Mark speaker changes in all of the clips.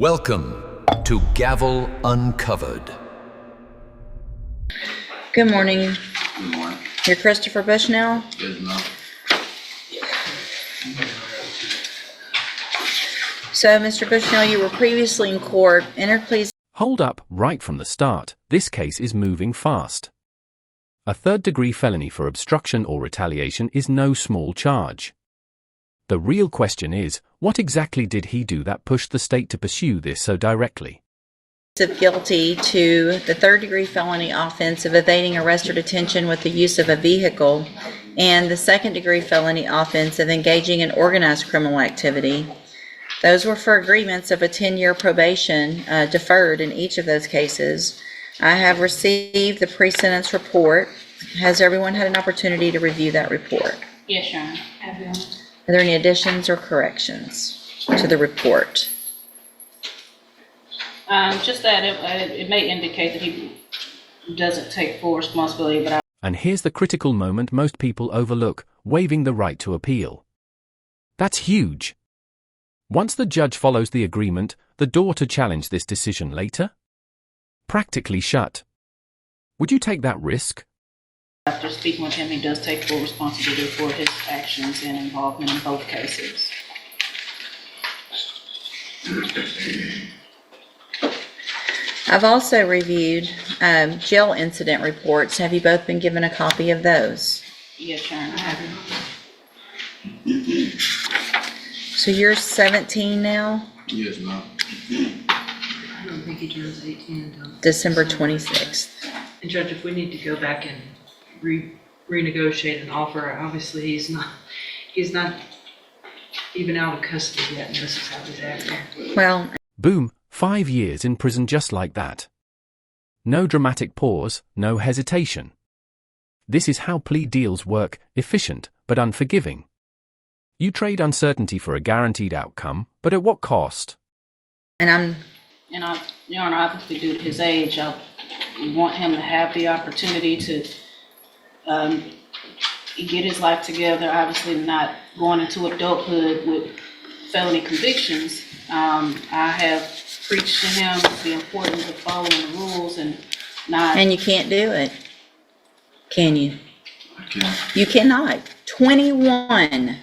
Speaker 1: Welcome to Gavel Uncovered.
Speaker 2: Good morning.
Speaker 3: Good morning.
Speaker 2: You're Christopher Bushnell?
Speaker 3: Good enough.
Speaker 2: So, Mr. Bushnell, you were previously in court. Enter, please.
Speaker 4: Hold up, right from the start, this case is moving fast. A third-degree felony for obstruction or retaliation is no small charge. The real question is, what exactly did he do that pushed the state to pursue this so directly?
Speaker 2: Of guilty to the third-degree felony offense of evading arrest or detention with the use of a vehicle and the second-degree felony offense of engaging in organized criminal activity. Those were for agreements of a 10-year probation, deferred in each of those cases. I have received the pre-sentence report. Has everyone had an opportunity to review that report?
Speaker 5: Yes, Your Honor. Everyone.
Speaker 2: Are there any additions or corrections to the report?
Speaker 5: Just that it may indicate that he doesn't take full responsibility, but
Speaker 4: And here's the critical moment most people overlook, waiving the right to appeal. That's huge. Once the judge follows the agreement, the door to challenge this decision later? Practically shut. Would you take that risk?
Speaker 5: after speaking with him, he does take full responsibility for his actions and involvement in both cases.
Speaker 2: I've also reviewed jail incident reports. Have you both been given a copy of those?
Speaker 5: Yes, Your Honor. I have.
Speaker 2: So you're 17 now?
Speaker 3: Yes, ma'am.
Speaker 6: I don't think he turns 18 until
Speaker 2: December 26th.
Speaker 6: And Judge, if we need to go back and renegotiate an offer, obviously he's not even out of custody yet, and this is how he's acting.
Speaker 2: Well,
Speaker 4: Boom, 5 years in prison just like that. No dramatic pause, no hesitation. This is how plea deals work, efficient, but unforgiving. You trade uncertainty for a guaranteed outcome, but at what cost?
Speaker 2: and
Speaker 5: Your Honor, obviously due to his age, I want him to have the opportunity to get his life together, obviously not going into adulthood with felony convictions. I have preached to him the importance of following the rules and not...
Speaker 2: you can't do it, can you?
Speaker 3: I can.
Speaker 2: You cannot. 21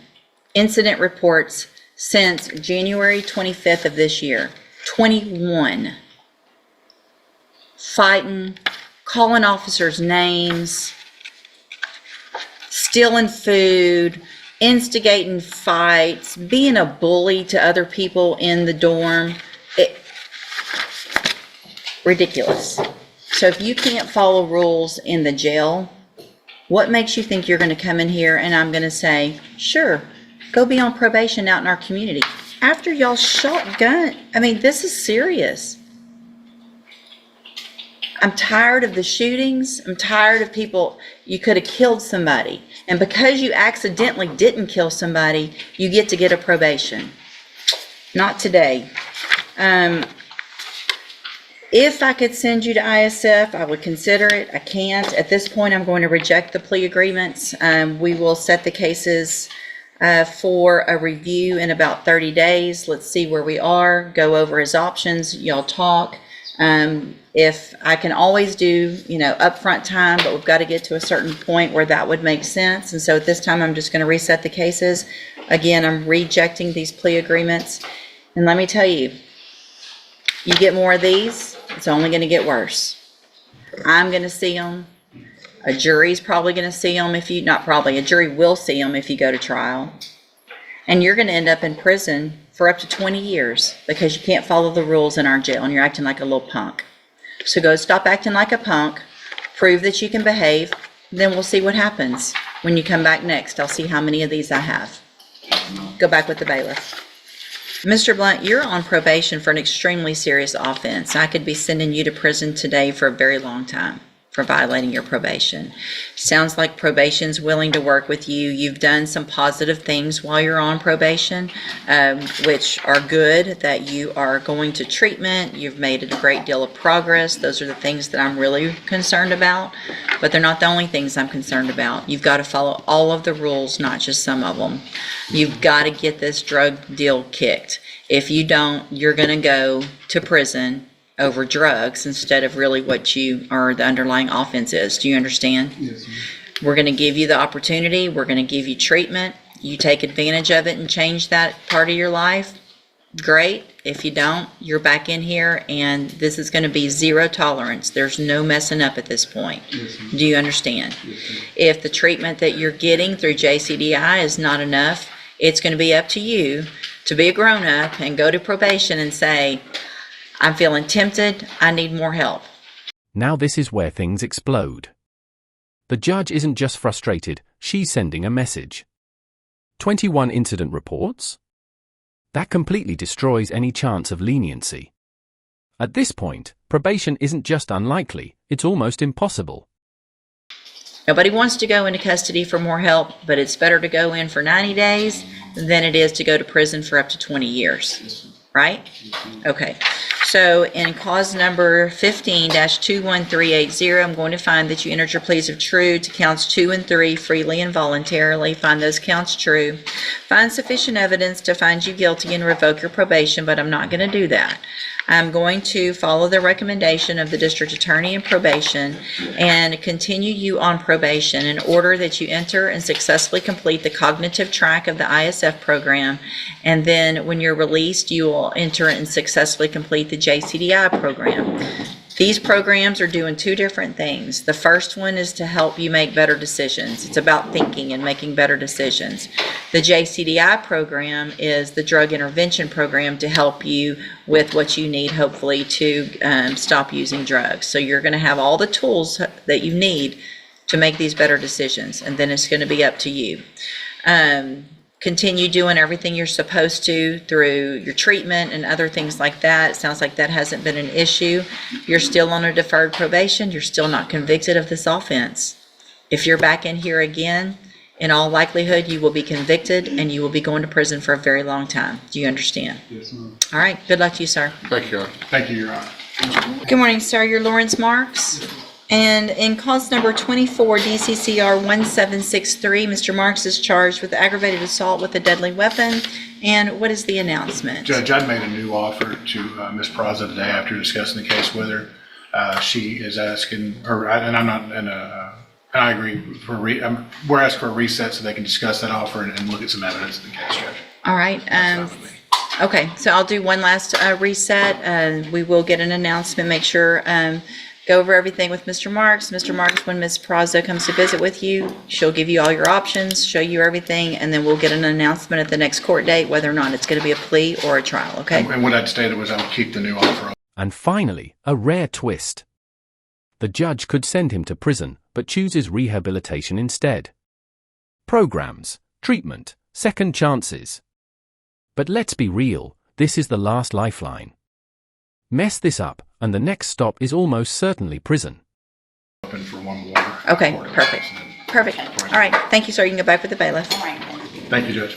Speaker 2: incident reports since January 25th of this year. 21. Fighting, calling officers names, stealing food, instigating fights, being a bully to other people in the dorm. Ridiculous. So if you can't follow rules in the jail, what makes you think you're going to come in here and I'm going to say, sure, go be on probation out in our community? After y'all shotgun, I mean, this is serious. I'm tired of the shootings. I'm tired of people. You could have killed somebody. And because you accidentally didn't kill somebody, you get to get a probation. Not today. If I could send you to ISF, I would consider it. I can't. At this point, I'm going to reject the plea agreements. We will set the cases for a review in about 30 days. Let's see where we are, go over his options, y'all talk. If I can always do, upfront time, but we've got to get to a certain point where that would make sense. And so at this time, I'm just going to reset the cases. Again, I'm rejecting these plea agreements. And let me tell you, you get more of these, it's only going to get worse. I'm going to see them. A jury's probably going to see them a jury will see them if you go to trial. And you're going to end up in prison for up to 20 years because you can't follow the rules in our jail and you're acting like a little punk. So go stop acting like a punk, prove that you can behave, then we'll see what happens. When you come back next, I'll see how many of these I have. Go back with the bailiff. Mr. Blunt, you're on probation for an extremely serious offense. I could be sending you to prison today for a very long time for violating your probation. Sounds like probation's willing to work with you. You've done some positive things while you're on probation, which are good, that you are going to treatment. You've made a great deal of progress. Those are the things that I'm really concerned about, but they're not the only things I'm concerned about. You've got to follow all of the rules, not just some of them. You've got to get this drug deal kicked. If you don't, you're going to go to prison over drugs instead of really what you or the underlying offense is. Do you understand?
Speaker 3: Yes, ma'am.
Speaker 2: We're going to give you the opportunity. We're going to give you treatment. You take advantage of it and change that part of your life. Great. If you don't, you're back in here, and this is going to be zero tolerance. There's no messing up at this point.
Speaker 3: Yes, ma'am.
Speaker 2: Do you understand?
Speaker 3: Yes, ma'am.
Speaker 2: If the treatment that you're getting through JCDI is not enough, it's going to be up to you to be a grown-up and go to probation and say, I'm feeling tempted, I need more help.
Speaker 4: Now this is where things explode. The judge isn't just frustrated, she's sending a message. 21 incident reports? That completely destroys any chance of leniency. At this point, probation isn't just unlikely, it's almost impossible.
Speaker 2: Nobody wants to go into custody for more help, but it's better to go in for 90 days than it is to go to prison for up to 20 years, right? Okay, so in cause number 15-21380, I'm going to find that you entered your pleas of true to counts 2 and 3 freely and voluntarily. Find those counts true. Find sufficient evidence to find you guilty and revoke your probation, but I'm not going to do that. I'm going to follow the recommendation of the district attorney in probation and continue you on probation in order that you enter and successfully complete the cognitive track of the ISF program. And then when you're released, you will enter and successfully complete the JCDI program. These programs are doing two different things. The first one is to help you make better decisions. It's about thinking and making better decisions. The JCDI program is the drug intervention program to help you with what you need, hopefully, to stop using drugs. So you're going to have all the tools that you need to make these better decisions, and then it's going to be up to you. Continue doing everything you're supposed to through your treatment and other things like that. It sounds like that hasn't been an issue. You're still on a deferred probation. You're still not convicted of this offense. If you're back in here again, in all likelihood, you will be convicted and you will be going to prison for a very long time. Do you understand?
Speaker 3: Yes, ma'am.
Speaker 2: All right. Good luck to you, sir.
Speaker 3: Thank you, Your Honor. Thank you, Your Honor.
Speaker 2: Good morning, sir. You're Lawrence Marks. And in cause number 24, DCCR 1763, Mr. Marks is charged with aggravated assault with a deadly weapon. And what is the announcement?
Speaker 7: Judge, I made a new offer to Ms. Praza today after discussing the case with her. She is asking, and I'm not in a, and I agree, we're asking for a reset so they can discuss that offer and look at some evidence in the case, Judge.
Speaker 2: All right.
Speaker 7: That's fine with me.
Speaker 2: Okay, so I'll do one last reset. We will get an announcement, make sure, go over everything with Mr. Marks. Mr. Marks, when Ms. Praza comes to visit with you, she'll give you all your options, show you everything, and then we'll get an announcement at the next court date whether or not it's going to be a plea or a trial, okay?
Speaker 7: And what I'd stated was I would keep the new offer.
Speaker 4: And finally, a rare twist. The judge could send him to prison, but chooses rehabilitation instead. Programs, treatment, second chances. But let's be real, this is the last lifeline. Mess this up, and the next stop is almost certainly prison.
Speaker 7: Open for one more.
Speaker 2: Okay, perfect. Perfect. All right, thank you, sir. You can go back with the bailiff.
Speaker 7: Thank you, Judge.